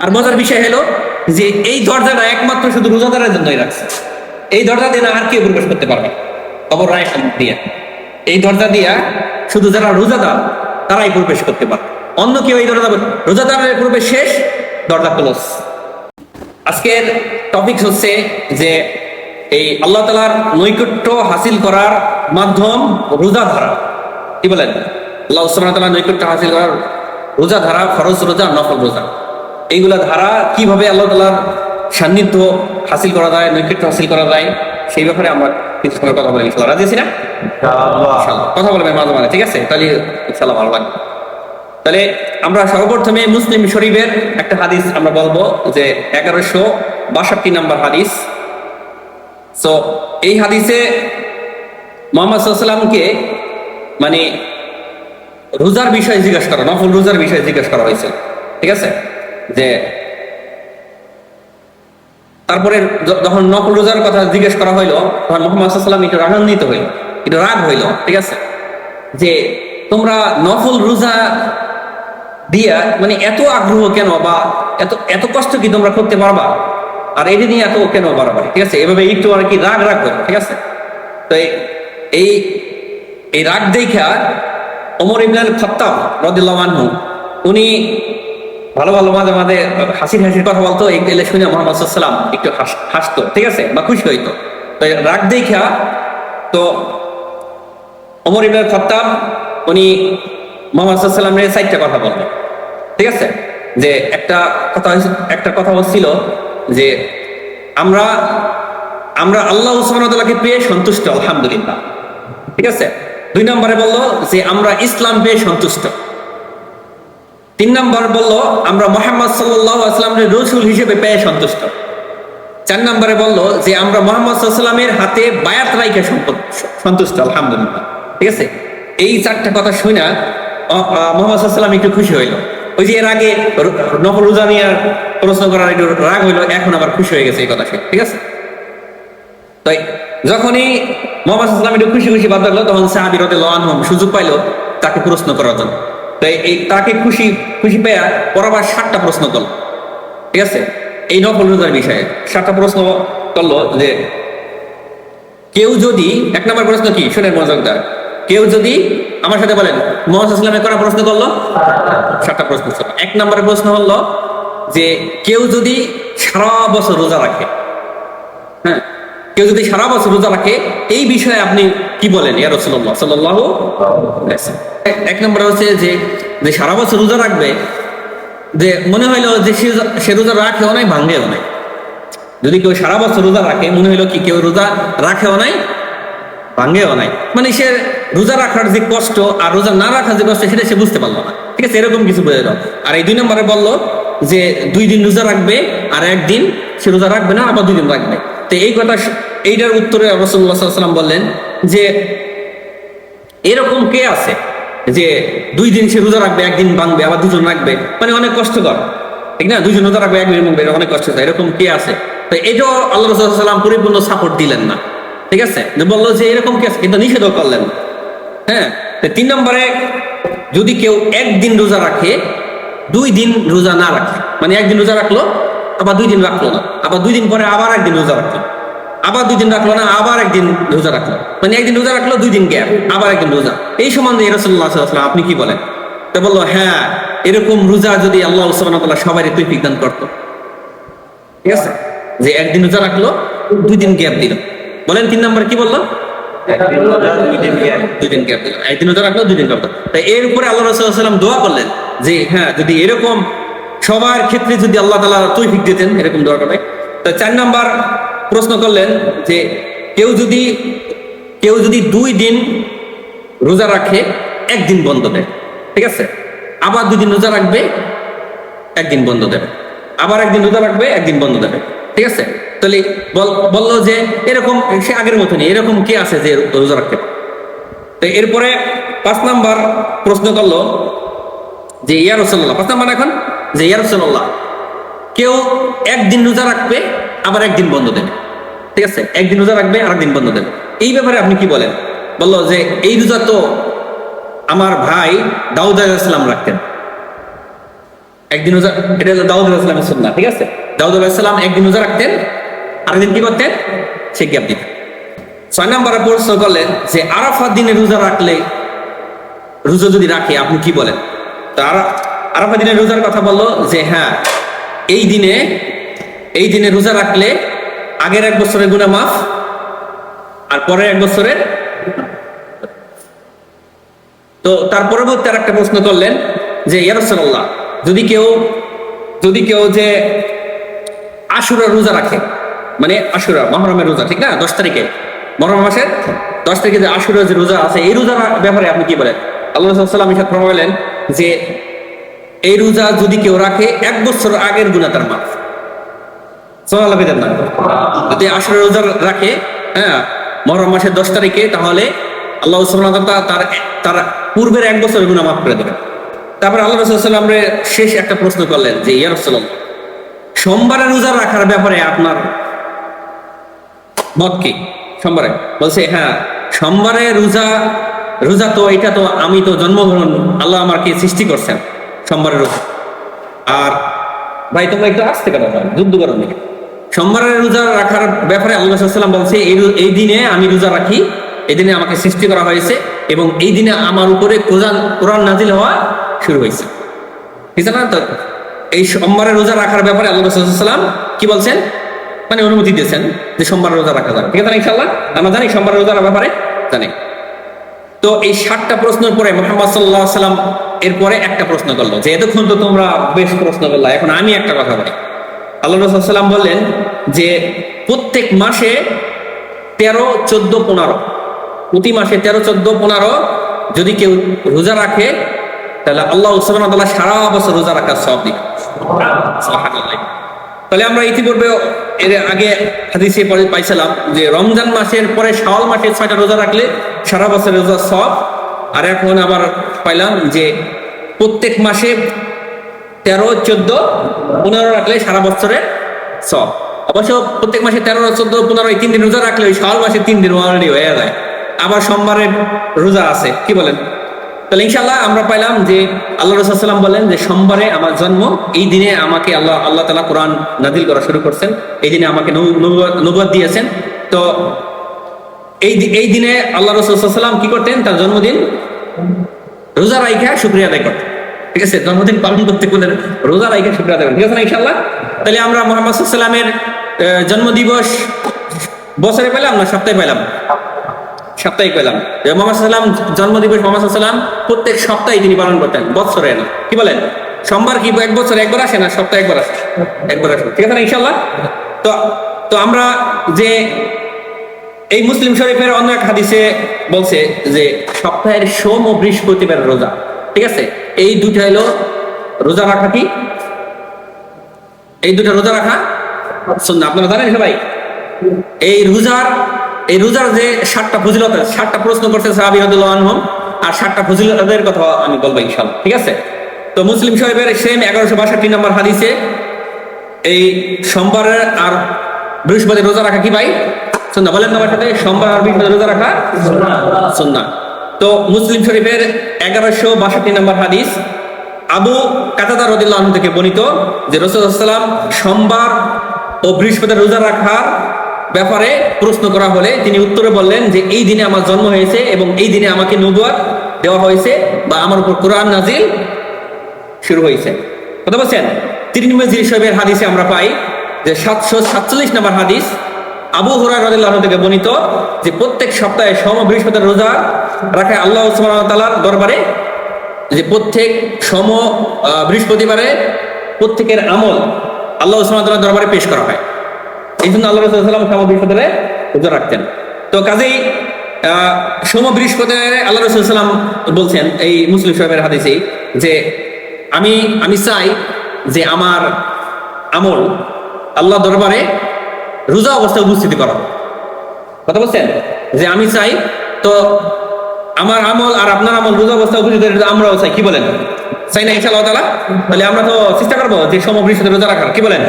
আর মজার বিষয় হলো যে এই দরজাটা একমাত্র শুধু রোজাদারের জন্যই রাখছে। এই দরজা দিয়ে আর কেউ প্রবেশ করতে পারবে কবর রায় দিয়ে। এই দরজা দিয়া শুধু যারা রোজাদার তারাই প্রবেশ করতে পারবে, অন্য কেউ এই দরজা, রোজাদারের প্রবেশ শেষ, দরজা ক্লোজ। আজকের টপিক হচ্ছে যে এই আল্লাহ তাআলার নৈকট্য হাসিল করার মাধ্যম রোজা ধরা। কি বলেন? আল্লাহ সুবহানাহু ওয়া তাআলার নৈকট্য হাসিল করার রোজা ধরা, ফরজ রোজা, নফল রোজা, এইগুলা ধারা কিভাবে আল্লাহ তাআলার সান্নিধ্য হাসিল করা যায়, নৈকট্য হাসিল করা যায়, সেই ব্যাপারে আমরা কিছু সময় কথা বলি। ইনশাআল্লাহ রাজি আছি না? কথা বলবেন মাঝে মাঝে, ঠিক আছে? তাহলে ইনশাআল্লাহ ভালো লাগবে। তাহলে আমরা সর্বপ্রথমে মুসলিম শরীফের একটা হাদিস আমরা বলবো, যে 1162 নম্বর হাদিস। সো এই হাদিসে মুহাম্মদ সাল্লাল্লাহু আলাইহি ওয়াসাল্লামকে মানে রোজার বিষয়ে জিজ্ঞাসা করা, নফল রোজার বিষয়ে জিজ্ঞাসা করা হয়েছে, ঠিক আছে? যে তারপরে যখন নফল রোজার কথা জিজ্ঞেস করা হইলো, তখন মুহাম্মদ সাল্লাল্লাহু আলাইহি ওয়াসাল্লাম একটু রাগান্বিত হইল, একটু রাগ হইল, ঠিক আছে? যে তোমরা নফল রোজা দিয়া মানে এত আগ্রহ কেন, বা এত এত কষ্ট কি তোমরা করতে পারবা, আর এটি নিয়ে এত কেন বাড়াবাড়ি, ঠিক আছে? এভাবে একটু আর কি রাগ রাগ করো, ঠিক আছে? তো এই রাগ দেখা ওমর ইবনে খাত্তাব রাদিয়াল্লাহু আনহু উনি ভালো ভালো মাঝে মাঝে হাসির হাসির কথা বলতো, এগুলো শুনে মুহাম্মদ সাল্লাল্লাহু আলাইহি ওয়াসাল্লাম একটু হাসতো, ঠিক আছে, বা খুশি হইতো। তো রাগ দেখা তো ওমর ইবনে খাত্তাব উনি মুহাম্মদ সাল্লাল্লাহু আলাইহি ওয়াসাল্লামের চারটা কথা বললেন, ঠিক আছে? যে একটা কথা হচ্ছিল যে আমরা আল্লাহ সুবহানাহু ওয়া তাআলাকে পেয়ে সন্তুষ্ট, আলহামদুলিল্লাহ, ঠিক আছে? 2 নম্বরে বললো যে আমরা ইসলাম পেয়ে সন্তুষ্ট। 3 নম্বর বললো আমরা মুহাম্মদ সাল্লাল্লাহু আলাইহি ওয়াসাল্লামের রাসূল হিসেবে পেয়ে সন্তুষ্ট। 4 নম্বরে বললো যে আমরা মুহাম্মদ সাল্লাল্লাহু আলাইহি ওয়াসাল্লামের হাতে বায়াত রাইখে সন্তুষ্ট, আলহামদুলিল্লাহ, ঠিক আছে? এই 4টা কথা শুনে মুহাম্মদ সাল্লাল্লাহু আলাইহি ওয়াসাল্লাম একটু খুশি হইলো। ওই যে এর আগে নফল রোজা নিয়ে প্রশ্ন করার একটু রাগ হইলো, এখন আবার খুশি হয়ে গেছে এই কথা শুনে, ঠিক আছে? তাই যখনই মুহাম্মদ সাল্লাল্লাহু আলাইহি ওয়াসাল্লাম একটু খুশি খুশি বাদ লাগলো, তখন সাহাবী রাদিয়াল্লাহু আনহুম সুযোগ পাইলো তাকে প্রশ্ন করার জন্য। তাই এই তাকে খুশি পেয়ে বরাবর 7টা প্রশ্ন করলো, ঠিক আছে? এই নফল রোজার বিষয়ে 7টা প্রশ্ন করলো। যে কেউ যদি, 1 নম্বর প্রশ্ন কি শুনেন মজাদার, কেউ যদি আমার সাথে বলেন মুহাম্মদ সাল্লাল্লাহু আলাইহি ওয়াসাল্লামের করা প্রশ্ন করলো 7টা প্রশ্ন ছিল। 1 নম্বরের প্রশ্ন হলো যে কেউ যদি সারা বছর রোজা রাখে, হ্যাঁ, কেউ যদি সারা বছর রোজা রাখে এই বিষয়ে আপনি কি বলেন ইয়া রাসূলুল্লাহ সাল্লাল্লাহু আলাইহি ওয়াসাল্লাম? 1 নম্বর হচ্ছে যে সারা বছর রোজা রাখবে, যে মনে হইলো যে সে রোজা রাখেও নাই ভাঙেও নাই। যদি কেউ সারা বছর রোজা রাখে, মনে হইলো কি কেউ রোজা রাখেও নাই ভাঙেও নাই, মানে সে রোজা রাখার যে কষ্ট আর রোজা না রাখার যে কষ্ট সেটা সে বুঝতে পারলো না, ঠিক আছে? এরকম কিছু বুঝে দাও। আর এই 2 নম্বরে বললো যে 2 দিন রোজা রাখবে আর 1 দিন সে রোজা রাখবে না, আবার 2 দিন রাখবে। তো এই কথা, এইটার উত্তরে রাসূলুল্লাহ সাল্লাল্লাহু আলাইহি ওয়াসাল্লাম বললেন যে এরকম কে আছে যে 2 দিন সে রোজা রাখবে, 1 দিন ভাঙবে, আবার 2 জন রাখবে, মানে অনেক কষ্টকর, ঠিক না? 2 জন রোজা রাখবে, 1 দিন ভাঙবে, অনেক কষ্ট, এরকম কে আছে? তো এটাও আল্লাহ রাসূল সাল্লাল্লাহু আলাইহি ওয়াসাল্লাম পরিপূর্ণ সাপোর্ট দিলেন না, ঠিক আছে? বললো যে এরকম কে আছে, কিন্তু নিষেধও করলেন, হ্যাঁ। 3 নম্বরে যদি কেউ 1 দিন রোজা রাখে, 2 দিন রোজা না রাখে, মানে 1 দিন রোজা রাখলো আবার 2 দিন রাখলো না, আবার 2 দিন পরে আবার 1 দিন রোজা রাখলো, আবার 2 দিন রাখলো না, আবার 1 দিন রোজা রাখলো, মানে 1 দিন রোজা রাখলো, 2 দিন গ্যাপ, আবার 1 দিন রোজা। এই সম্বন্ধে রাসূলুল্লাহ সাল্লাল্লাহু আলাইহি ওয়াসাল্লাম আপনি কি বলেন? তা বললো হ্যাঁ, এরকম রোজা যদি আল্লাহ সুবহানাহু ওয়া তাআলা সবাই তৌফিক দান করতো, ঠিক আছে? যে 1 দিন রোজা রাখলো, 2 দিন গ্যাপ দিল। বলেন 3 নম্বর কি বললো? 1 দিন রোজা, 2 দিন গ্যাপ দিল। 1 দিন রোজা রাখলো, 2 দিন গ্যাপ দিল। তাই এর উপরে আল্লাহ রাসূল সাল্লাল্লাহু আলাইহি ওয়াসাল্লাম দোয়া করলেন যে হ্যাঁ, যদি এরকম সবার ক্ষেত্রে যদি আল্লাহ তাআলা তৌফিক দিতেন, এরকম দোয়া করে। তো 4 নম্বর প্রশ্ন করলেন যে কেউ যদি 2 দিন রোজা রাখে, 1 দিন বন্ধ দেয়, ঠিক আছে? আবার 2 দিন রোজা রাখবে, 1 দিন বন্ধ দেবে, আবার 1 দিন রোজা রাখবে, 1 দিন বন্ধ দেবে, ঠিক আছে? তাহলে বললো যে এরকম সে আগের মতনই, এরকম কে আছে যে রোজা রাখতে পারে? তো এরপরে 5 নম্বর প্রশ্ন করলো যে ইয়া রাসূলুল্লাহ, 5 নম্বর এখন যে ইয়া রাসূলুল্লাহ, কেউ 1 দিন রোজা রাখবে আবার 1 দিন বন্ধ দেবে, ঠিক আছে? 1 দিন রোজা রাখবে আর 1 দিন বন্ধ দেবে, এই ব্যাপারে আপনি কি বলেন? বললো যে এই রোজা তো আমার ভাই দাউদ আলাইহিস সালাম রাখতেন, একদিন রোজা, এটা হলো দাউদ আলাইহিস সুন্নাহ, ঠিক আছে? দাউদ আলাইহিস সালাম একদিন রোজা রাখতেন, আরেকদিন কি করতেন? সে গ্যাপ দিতেন। 6 নম্বরে প্রশ্ন করলেন যে আরাফার দিনে রোজা রাখলে, রোজা যদি রাখে আপনি কি বলেন? তো আরাফার দিনে রোজার কথা বললো যে হ্যাঁ, এই দিনে রোজা রাখলে আগের 1 বছরের গুনাহ মাফ, আর পরের 1 বছরের। তো তার পরবর্তী আর একটা প্রশ্ন করলেন যে ইয়া রাসূলুল্লাহ, যদি কেউ যে আশুরা রোজা রাখে, মানে আশুরা মুহররমের রোজা, ঠিক না? 10 তারিখে মুহররম মাসের 10 তারিখে যে আশুরা যে রোজা আছে, এই রোজার ব্যাপারে আপনি কি বলেন? আল্লাহ রাসূল সাল্লাল্লাহু আলাইহি ওয়াসাল্লাম বলেন যে এই রোজা যদি কেউ রাখে 1 বছর আগের গুনাহ তার মাফ। সুবহানাল্লাহ বিদেন না? যদি আশুরা রোজা রাখে, হ্যাঁ, মুহররম মাসের 10 তারিখে, তাহলে আল্লাহ সুবহানাহু ওয়া তাআলা তার পূর্বের 1 বছরের গুনাহ মাফ করে দেবেন। তারপরে আল্লাহ রাসূল সাল্লাল্লাহু আলাইহি ওয়াসাল্লাম শেষ একটা প্রশ্ন করলেন যে ইয়া রাসূলুল্লাহ, সোমবারে রোজা রাখার ব্যাপারে আপনার মত কি? সোমবারে বলছে হ্যাঁ, সোমবারে রোজা তো এটা তো আমি তো জন্মগ্রহণ, আল্লাহ আমাকে সৃষ্টি করছেন সোমবারের রোজা। আর ভাই তোমরা একটু আসতে কেন, যুদ্ধ করো নাকি? সোমবারের রোজা রাখার ব্যাপারে আল্লাহ সাল্লাল্লাহু আলাইহি ওয়াসাল্লাম বলছে এই দিনে আমি রোজা রাখি, এই দিনে আমাকে সৃষ্টি করা হয়েছে, এবং এই দিনে আমার উপরে কোরআন নাজিল হওয়া শুরু হয়েছে, ঠিক আছে না? তো এই সোমবারের রোজা রাখার ব্যাপারে আল্লাহ রাসূল সাল্লাল্লাহু আলাইহি ওয়াসাল্লাম কি বলছেন, মানে অনুমতি দিয়েছেন যে সোমবার রোজা রাখা যাবে, ঠিক আছে না? ইনশাআল্লাহ আমরা জানি সোমবার রোজার ব্যাপারে জানি। তো এই 7টা প্রশ্নের পরে মুহাম্মদ সাল্লাল্লাহু আলাইহি ওয়াসাল্লাম এরপরে একটা প্রশ্ন করলো যে এতক্ষণ তো তোমরা বেশ প্রশ্ন করলা, এখন আমি একটা কথা বলি। আল্লাহ রাসূল সাল্লাল্লাহু আলাইহি ওয়াসাল্লাম বললেন যে প্রত্যেক মাসে 13, 14, 15, প্রতি মাসে 13, 14, 15 যদি কেউ রোজা রাখে, তাহলে আল্লাহ সুবহানাহু ওয়া তাআলা সারা বছর রোজা রাখার সওয়াব দিবেন। সুবহানাল্লাহ। তাহলে আমরা ইতিপূর্বে এর আগে হাদিসে পাইছিলাম যে রমজান মাসের পরে শাওয়াল মাসে 6টা রোজা রাখলে সারা বছর রোজার সওয়াব, আর এখন আবার পাইলাম যে প্রত্যেক মাসে 13, 14, 15 রাখলে সারা বছরের সওয়াব। অবশ্য প্রত্যেক মাসে 13, 14, 15 এই 3 দিন রোজা রাখলে ওই শাওয়াল মাসে 3 দিন অলরেডি হয়ে যায়। আবার সোমবারের রোজা আছে, কি বলেন? তাহলে ইনশাআল্লাহ আমরা পাইলাম যে আল্লাহ রাসূল সাল্লাল্লাহু আলাইহি ওয়াসাল্লাম বলেন যে সোমবারে আমার জন্ম, এই দিনে আমাকে আল্লাহ তাআলা কোরআন নাযিল করা শুরু করছেন, এই দিনে আমাকে নবুয়ত দিয়েছেন। তো এই দিনে আল্লাহ রাসূল সাল্লাল্লাহু আলাইহি ওয়াসাল্লাম কি করতেন? তার জন্মদিন রোজা রাইখা শুকরিয়া আদায় করতেন, ঠিক আছে? জন্মদিন পালন করতে গেলে রোজা রাইখা শুকরিয়া আদায় করতেন, ঠিক আছে না? ইনশাআল্লাহ তাহলে আমরা মুহাম্মদ সাল্লাল্লাহু আলাইহি ওয়াসাল্লামের জন্মদিবস বছরে পেলাম না সপ্তাহে পেলাম? সাপ্তাহিক পেলাম। মুহাম্মদ সাল্লাল্লাহু আলাইহি ওয়াসাল্লাম জন্মদিবস মুহাম্মদ সাল্লাল্লাহু আলাইহি ওয়াসাল্লাম প্রত্যেক সপ্তাহে তিনি পালন করতেন, বছরে না। কি বলেন? সোমবার কি 1 বছরে একবার আসে না সপ্তাহে একবার আসে? একবার আসে, ঠিক আছে না? ইনশাআল্লাহ। তো আমরা যে এই মুসলিম শরীফের অন্য এক হাদিসে বলছে যে সপ্তাহের সোম ও বৃহস্পতিবার রোজা, ঠিক আছে? এই দুটা হলো রোজা রাখা, কি এই দুটা রোজা রাখা সুন্নাহ, আপনারা জানেন সবাই? এই রোজার যে 7টা ফজিলত, 7টা প্রশ্ন করছে সাহাবী রাদিয়াল্লাহু আনহুম, আর 7টা ফজিলতের কথা আমি বলবো ইনশাআল্লাহ, ঠিক আছে? তো মুসলিম শরীফের সেম 1162 নম্বর হাদিসে এই সোমবার আর বৃহস্পতি রোজা রাখা কি ভাই? সুন্নাহ। বলেন আমার সাথে, সোমবার আর বৃহস্পতি রোজা রাখা সুন্নাহ। তো মুসলিম শরীফের 1162 নম্বর হাদিস আবু কাতাদা রাদিয়াল্লাহু আনহু থেকে বর্ণিত যে রাসূলুল্লাহ সাল্লাল্লাহু আলাইহি ওয়াসাল্লাম সোমবার ও বৃহস্পতি রোজা রাখার ব্যাপারে প্রশ্ন করা হলে তিনি উত্তরে বললেন যে এই দিনে আমার জন্ম হয়েছে এবং এই দিনে আমাকে নবুয়ত দেওয়া হয়েছে বা আমার উপর কোরআন নাজিল শুরু হয়েছে। কথা বলছেন? তিরমিজি শরীফের হাদিসে আমরা পাই যে 747 নম্বর হাদিস আবু হুরায়রা রাদিয়াল্লাহু আনহু থেকে বর্ণিত যে প্রত্যেক সপ্তাহে সোম ও বৃহস্পতির রোজা রাখা আল্লাহ সুবহানাহু ওয়া তাআলার দরবারে, যে প্রত্যেক সোম বৃহস্পতিবারে প্রত্যেকের আমল আল্লাহ সুবহানাহু ওয়া তাআলার দরবারে পেশ করা হয়। এই জন্য আল্লাহ রাসূল সাল্লাল্লাহু আলাইহি ওয়াসাল্লাম সোম বৃহস্পতিবারে রোজা রাখতেন। তো কাজেই সোম বৃহস্পতিবারে আল্লাহ রাসূল সাল্লাল্লাহু আলাইহি ওয়াসাল্লাম বলছেন এই মুসলিম শরীফের হাদিসে যে আমি চাই যে আমার আমল আল্লাহ দরবারে রোজা অবস্থায় উপস্থিতি করা। কথা বলছেন যে আমি চাই, তো আমার আমল আর আপনার আমল রোজা অবস্থায় উপস্থিত আমরাও চাই, কি বলেন? চাই না ইনশাআল্লাহ তাআলা? তাহলে আমরা তো চেষ্টা করবো যে সোম বৃহস্পতি রোজা রাখার, কি বলেন?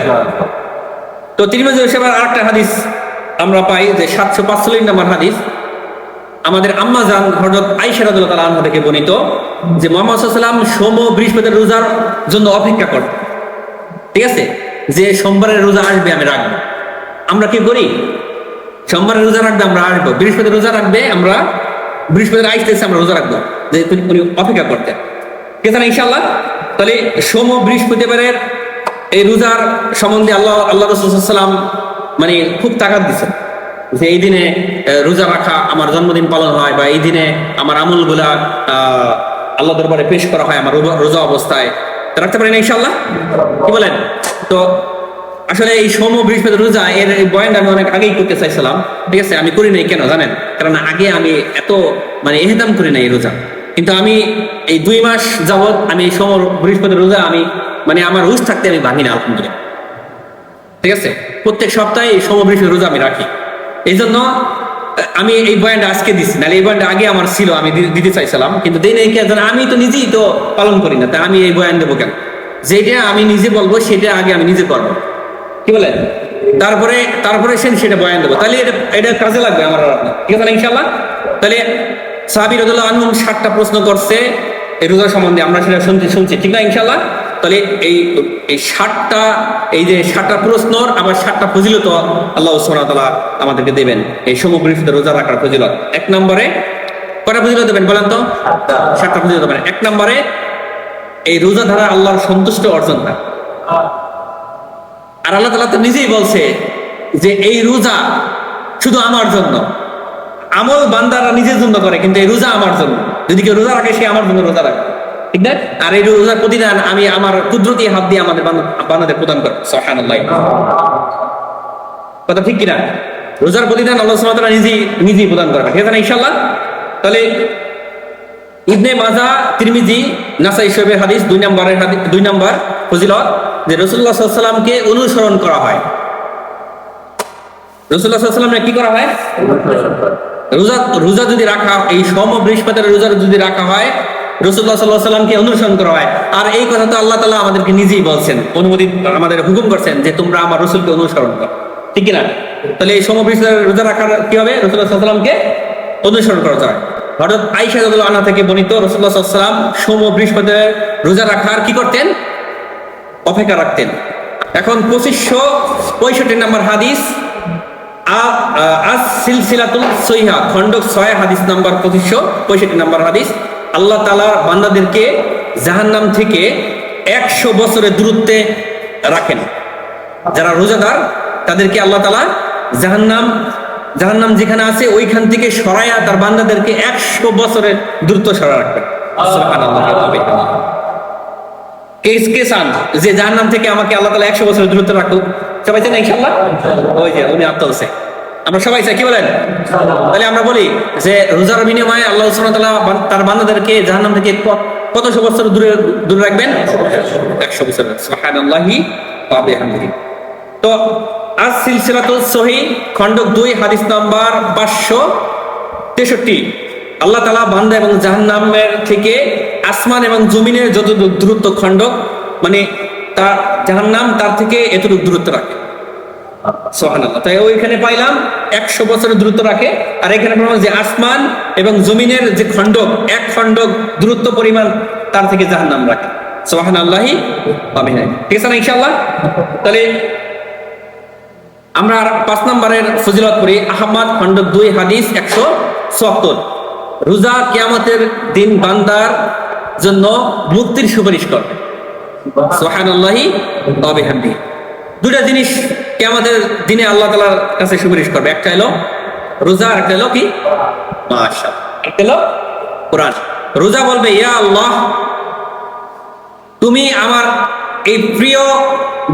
তো তিরমিজি শরীফের আরেকটা হাদিস আমরা পাই যে 745 নম্বর হাদিস আমাদের আম্মা জান হযরত আয়েশা রাদিয়াল্লাহু তাআলা আনহা থেকে বর্ণিত যে মুহাম্মদ সাল্লাল্লাহু আলাইহি ওয়াসাল্লাম সোম ও বৃহস্পতির রোজার জন্য অপেক্ষা করতেন। ঠিক আছে, যে সোমবারের রোজা আসবে আমি রাখবো। আমরা কি করি? সোমবারের রোজা রাখবে আমরা আসবো, বৃহস্পতির রোজা রাখবে আমরা বৃহস্পতির আসতেছে আমরা রোজা রাখবো, যে উনি অপেক্ষা করতেন। ঠিক আছে না ইনশাআল্লাহ? তাহলে সোম ও বৃহস্পতিবারের এই রোজার সম্বন্ধে আল্লাহ রাসূল সাল্লাল্লাহু আলাইহি ওয়াসাল্লাম মানে খুব তাকাত দিচ্ছেন যে এই দিনে রোজা রাখা আমার জন্মদিন পালন হয়, বা এই দিনে আমার আমলগুলা আল্লাহ দরবারে পেশ করা হয় আমার রোজা অবস্থায়। রাখতে পারি না ইনশাআল্লাহ? কি বলেন? তো আসলে এই সোম ও বৃহস্পতি রোজা এর বয়ানটা আমি অনেক আগেই করতে চাইছিলাম। ঠিক আছে, আমি করি নাই। কেন জানেন? কারণ আগে আমি এত মানে এহতাম করি নাই রোজা, কিন্তু আমি এই 2 মাস যাবৎ আমি এই সোম ও বৃহস্পতি রোজা আমি মানে আমার রোজ থাকতে আমি ভাঙি না আলহামদুলিল্লাহ। ঠিক আছে, প্রত্যেক সপ্তাহে এই সোম ও বৃহস্পতি রোজা আমি রাখি। এই জন্য আমি এই বয়ানটা আজকে দিচ্ছি, নাহলে এই বয়ানটা আগে আমার ছিল, আমি দিতে চাইছিলাম, কিন্তু দেই নাই। কেন? আমি তো নিজেই তো পালন করি না, তাই আমি এই বয়ান দেবো কেন? যেটা আমি নিজে বলবো সেটা আগে আমি নিজে করবো। কি বলেন? তারপরে সেটা বয়ান দেবো, তাহলে এটা কাজে লাগবে আমার। ঠিক আছে না ইনশাআল্লাহ? তাহলে সাহাবী রাদিয়াল্লাহু আনহু 60টা প্রশ্ন করছে এই রোজা সম্বন্ধে, আমরা সেটা শুনছি। ঠিক না ইনশাআল্লাহ? তাহলে এই 60টা প্রশ্নর আবার 60টা ফজিলত আল্লাহ সুবহানাহু ওয়া তাআলা আমাদেরকে দেবেন এই সোম ও বৃহস্পতি রোজা রাখার ফজিলত। 1 নম্বরে কয়টা ফজিলত দেবেন বলেন তো? 60টা ফজিলত দেবেন। 1 নম্বরে এই রোজা দ্বারা আল্লাহর সন্তুষ্ট অর্জন হয়। আর আল্লাহ তাআলা তো নিজেই বলছে যে এই রোজা শুধু আমার জন্য। আমল বান্দারা নিজের জন্য করে, কিন্তু এই রোজা আমার জন্য। যদি কেউ রোজা রাখে সে আমার জন্য রোজা রাখে। ঠিক না? আর এই রোজার প্রতিদান আমি আমার কুদরতি হাত দিয়ে আমাদের বান্দাদের প্রদান করব। সুবহানাল্লাহ। কথা ঠিক কিনা? রোজার প্রতিদান আল্লাহ সুবহানাহু ওয়া তাআলা নিজেই প্রদান করবেন। ঠিক আছে না ইনশাআল্লাহ? তাহলে ইবনে মাজাহ, তিরমিজি, নাসাই শরীফের হাদিস 2 নম্বর ফজিলত যে রাসূলুল্লাহ সাল্লাল্লাহু আলাইহি ওয়াসাল্লামকে অনুসরণ করা হয়। রাসূলুল্লাহ সাল্লাল্লাহু আলাইহি ওয়াসাল্লামকে কি করা হয়? রোজা যদি রাখা, এই সোম ও বৃহস্পতির রোজা যদি রাখা হয়, রাসূলুল্লাহ সাল্লাল্লাহু আলাইহি ওয়াসাল্লামকে অনুসরণ করা হয়। আর এই কথা তো আল্লাহ তাআলা আমাদেরকে নিজেই বলছেন, অনুমতি আমাদের হুকুম করছেন যে তোমরা আমার রাসূলকে অনুসরণ করো। ঠিক কি না? তাহলে এই সোম ও বৃহস্পতির রোজা রাখার কি হবে? রাসূলুল্লাহ সাল্লাল্লাহু আলাইহি ওয়াসাল্লামকে অনুসরণ করা যায়। হযরত আয়েশা রাদিয়াল্লাহু আনহা থেকে বর্ণিত রাসূলুল্লাহ সাল্লাল্লাহু আলাইহি ওয়াসাল্লাম সোম ও বৃহস্পতির রোজা রাখার কি করতেন? অপেক্ষা রাখতেন। এখন 2565 নম্বর হাদিস, সিলসিলাতুল সহিহা খন্ড 6 হাদিস নাম্বার 2565 নম্বর হাদিস। আল্লাহ তাআলা বান্দাদেরকে জাহান্নাম থেকে 100 বছরের দূরত্বে রাখেন। যারা রোজাদার তাদেরকে আল্লাহ তাআলা জাহান্নাম যেখানে আছে ওইখান থেকে সরায়া তার বান্দাদেরকে 100 বছরের দূরত্ব সরায় রাখবেন। সুবহানাল্লাহ। কে চান যে জাহান্নাম থেকে আমাকে আল্লাহ তাআলা 100 বছরের দূরত্বে রাখুক? সবাই চান ইনশাআল্লাহ? ওই যে উনি আত্মহত্যা, আমরা সবাই চাই। কি বলেন? তাহলে আমরা বলি যে রোজার বিনিময়ে আল্লাহ সুবহানাহু ওয়া তাআলা তার বান্দাদেরকে জাহান্নাম থেকে কতশো বছর দূরে রাখবেন? 100 বছর। সুবহানাল্লাহি ওয়া বিহামদিহি। তো সিলসিলাতুল সহিহ খন্ড 2 হাদিস নাম্বার 563, আল্লাহ তাআলা বান্দা এবং জাহান্নামের থেকে আসমান এবং জমিনের যত দূরত্ব খন্ড, মানে তার জাহান্নাম তার থেকে এতটুকু দূরত্ব রাখে। সুবহানাল্লাহ। তাই ওইখানে পাইলাম 100 বছরের দূরত্ব রাখে, আর এখানে বললাম যে আসমান এবং জমিনের যে খণ্ডক, এক খণ্ডক দূরত্ব পরিমাণ তার থেকে জাহান্নাম রাখে। সুবহানাল্লাহি ওয়া বিহামদিহি। ঠিক আছে না ইনশাআল্লাহ? তাহলে আমরা 5 নম্বরের ফজিলত করি। আহমদ খন্ড 2 হাদিস 174, রোজা কিয়ামতের দিন বান্দার জন্য মুক্তির সুপারিশ করবে। সুবহানাল্লাহি ওয়া বিহামদিহি। 2টা জিনিস কিয়ামতের দিনে আল্লাহ তাআলার কাছে সুপারিশ করবে। একটা হলো রোজা, আর একটা হলো কি? মাশাআল্লাহ, একটা হলো কোরআন। রোজা বলবে, ইয়া আল্লাহ, তুমি আমার এই প্রিয়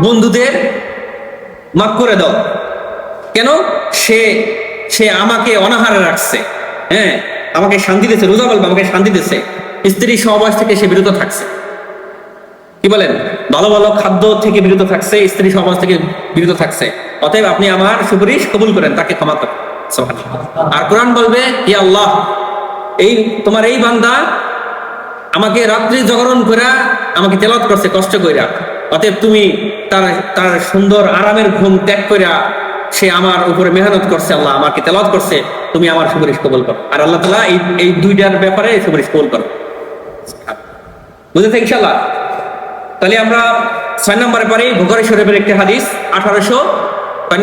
বন্ধুদের মাফ করে দাও। কেন? সে আমাকে অনাহারে রাখছে, হ্যাঁ, আমাকে শান্তি দিয়েছে। রোজা বলবে আমাকে শান্তি দিয়েছে, স্ত্রী সহবাস থেকে সে বিরত থাকছে। কি বলেন? ভালো ভালো খাদ্য থেকে বিরত থাকছে, স্ত্রী সমাজ থেকে বিরত থাকছে। অতএব আপনি আমার সুপারিশ কবুল করেন, তাকে ক্ষমা করেন। সুবহানাল্লাহ। আর কোরআন বলবে, ইয়া আল্লাহ, তোমার এই বান্দা আমাকে রাত্রি জাগরণ কইরা আমাকে তেলাওয়াত করছে কষ্ট কইরা, অতএব তুমি তার সুন্দর আরামের ঘুম ত্যাগ কইরা সে আমার উপরে মেহনত করছে, আল্লাহ আমাকে তেলাওয়াত করছে, তুমি আমার সুপারিশ কবুল করো। আর আল্লাহ তাআলা এই দুইটার ব্যাপারে সুপারিশ কবুল করো। বুঝেছে ইনশাআল্লাহ? তাহলে আমরা 6 নম্বরে পারি বুখারী শরীফের একটি হাদিস 1800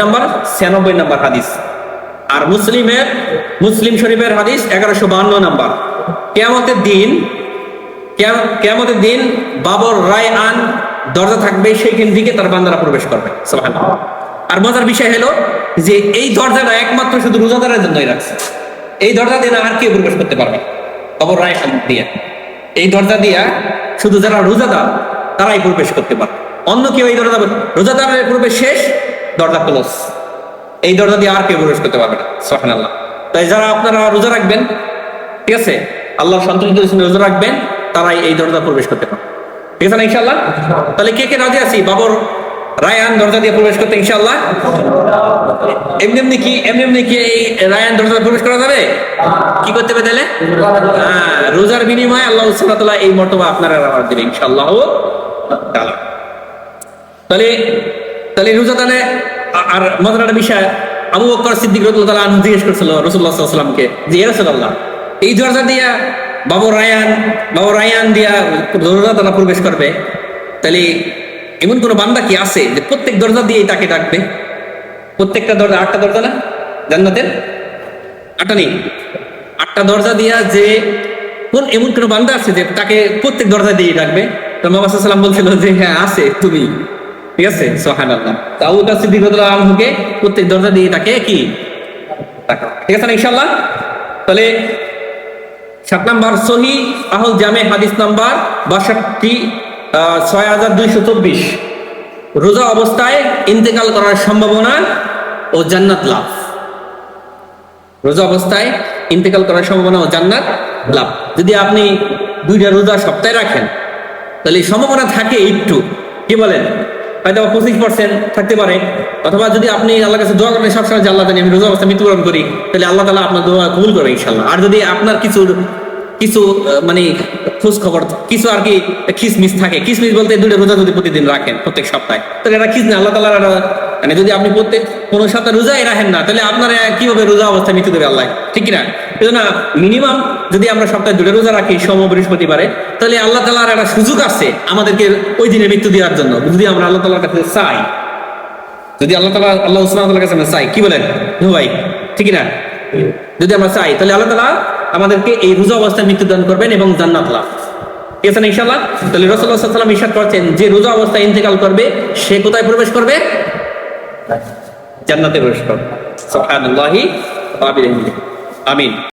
নম্বর 96 নম্বর হাদিস, আর মুসলিম শরীফের হাদিস 1152 নম্বর। কিয়ামতের দিন বাবর রায়আন দরজা থাকবে, সেইখান দিকে তার বান্দারা প্রবেশ করবে। সুবহানাল্লাহ। আর মজার বিষয় হলো যে এই দরজাটা একমাত্র শুধু রোজাদারের জন্যই রাখছে। এই দরজা দিয়ে আর কেউ প্রবেশ করতে পারবে বাবর রায়আন দিয়ে। এই দরজা দিয়া শুধু যারা রোজাদার তারাই প্রবেশ করতে পারবে, অন্য কেউ এই দরজা, রোজাদারের প্রবেশ শেষ, দরজা ক্লোজ, এই দরজা দিয়ে আর কেউ প্রবেশ করতে পারবে না। সুবহানাল্লাহ। তাই যারা আপনারা রোজা রাখবেন, ঠিক আছে, আল্লাহর সন্তুষ্টির জন্য রোজা রাখবেন, তারাই এই দরজা প্রবেশ করতে পারবে। ঠিক আছে না ইনশাআল্লাহ? তাহলে কে কে রাজি আছি বাবর রায়আন দরজা দিয়ে প্রবেশ করতে ইনশাআল্লাহ? এমনি কি এই রায়আন দরজা প্রবেশ করা যাবে? কি করতে হবে তাহলে? রোজার বিনিময়ে আল্লাহ সুবহানাহু ওয়া তাআলা এই মর্তবা আপনারা দিবে ইনশাআল্লাহ তাআলা। তাহলে রোজা তাহলে, আর মজার একটা বিষয়, আবু বকর সিদ্দিক রাদিয়াল্লাহু তাআলা আনহু জিজ্ঞেস করেছিল রাসূলুল্লাহ সাল্লাল্লাহু আলাইহি ওয়াসাল্লামকে যে ইয়া রাসূলুল্লাহ, এই দরজা দিয়া বাবর রায়আন দিয়া রোজা তারা প্রবেশ করবে, তাহলে এমন কোন বান্দা কি আছে যে প্রত্যেক দরজা দিয়ে তাকে ডাকবে? প্রত্যেকটা দরজা 8টা দরজা না জান্নাতের? 8টা নেই, 8টা দরজা দিয়া যে এমন কোন বান্দা আছে যে তাকে প্রত্যেক দরজা দিয়ে ডাকবে? তো নবী সাল্লাল্লাহু আলাইহি ওয়াসাল্লাম বলছিল যে হ্যাঁ আছে, তুমি। ঠিক আছে, সুবহানাল্লাহ। আবু বকর সিদ্দিক রাদিয়াল্লাহু আনহুকে প্রত্যেক দরজা দিয়ে তাকে কি ডাকা, ঠিক আছে না ইনশাআল্লাহ? তাহলে 7 নম্বর সহিহ আহুল জামে হাদিস নাম্বার 6224, রোজা অবস্থায় ইন্তেকাল করার সম্ভাবনা ও জান্নাত লাভ। রোজা অবস্থায় ইন্তেকাল করার সম্ভাবনা ও জান্নাত লাভ। যদি আপনি 2টা রোজা সপ্তাহে রাখেন তাহলে সম্ভাবনা থাকে একটু, কি বলেন, হয়তো 25% থাকতে পারে। অথবা যদি আপনি আল্লাহর কাছে দোয়া করেন সবসময় যে আল্লাহ জানি আমি রোজা অবস্থায় মৃত্যুবরণ করি, তাহলে আল্লাহ তাআলা আপনার দোয়া কবুল করবে ইনশাআল্লাহ। আর যদি আপনার কিছু মানে খোঁজ খবর কিছু আর কি খিসমিস থাকে, খিসমিস বলতে 2টা রোজা যদি প্রতিদিন রাখেন প্রত্যেক সপ্তাহে, তাহলে এটা খিস না, আল্লাহ তাআলা মানে যদি আপনি প্রত্যেক কোন সপ্তাহে রোজাই রাখেন না, তাহলে আপনার কিভাবে রোজা অবস্থায় মৃত্যু দেবে আল্লাহ, ঠিক কিনা? এজন্য মিনিমাম যদি আমরা সপ্তাহে 2টা রোজা রাখি সোম ও বৃহস্পতিবারে, তাহলে আল্লাহ তাআলার একটা সুযোগ আছে আমাদেরকে ওই দিনে মৃত্যু দেওয়ার জন্য, যদি আমরা আল্লাহ তাআলার কাছে চাই। যদি আল্লাহ সুবহানাহু ওয়া তাআলার কাছে আমরা চাই, কি বলেন ভাই, ঠিক না? যদি আমরা চাই তাহলে আল্লাহ তাআলা আমাদেরকে এই রোজা অবস্থায় মৃত্যুদান করবেন এবং জান্নাত লাভ, ঠিক আছে না ইনশাআল্লাহ? তাহলে রাসূলুল্লাহ সাল্লাল্লাহু আলাইহি ওয়াসাল্লাম ইরশাদ করেছেন যে রোজা অবস্থায় ইন্তেকাল করবে সে কোথায় প্রবেশ করবে? জান্নাতে প্রবেশ করবে। সুবহানাল্লাহি ওয়া বিহামদিহি। আমিন।